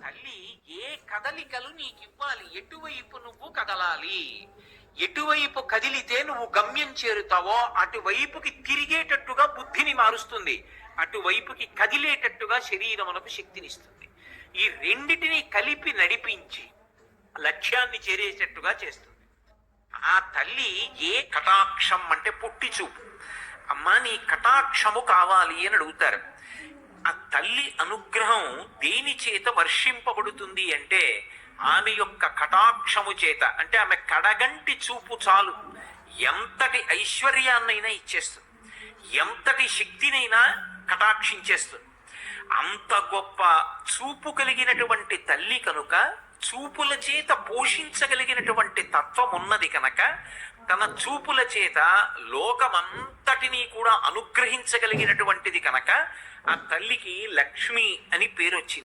తల్లి ఏ కదలికలు నీకు ఇవ్వాలి, ఎటువైపు నువ్వు కదలాలి, ఎటువైపు కదిలితే నువ్వు గమ్యం చేరుతావో అటువైపుకి తిరిగేటట్టుగా బుద్ధిని మారుస్తుంది, అటువైపుకి కదిలేటట్టుగా శరీరమునకు శక్తినిస్తుంది. ఈ రెండిటిని కలిపి నడిపించి లక్ష్యాన్ని చేరేటట్టుగా చేస్తుంది. ఆ తల్లి ఏ కటాక్షం అంటే పొట్టి చూపు, అమ్మా నీ కటాక్షము కావాలి అని అడుగుతారు. ఆ తల్లి అనుగ్రహం దేని చేత వర్షింపబడుతుంది అంటే ఆమె యొక్క కటాక్షము చేత. అంటే ఆమె కడగంటి చూపు చాలు ఎంతటి ఐశ్వర్యాన్నైనా ఇచ్చేస్తుంది, ఎంతటి శక్తినైనా కటాక్షించేస్తుంది. అంత గొప్ప చూపు కలిగినటువంటి తల్లి కనుక, చూపుల చేత పోషించగలిగినటువంటి తత్వం ఉన్నది కనుక, తన చూపుల చేత లోకమంతటినీ కూడా అనుగ్రహించగలిగినటువంటిది కనుక ఆ తల్లికి లక్ష్మి అని పేరు వచ్చింది.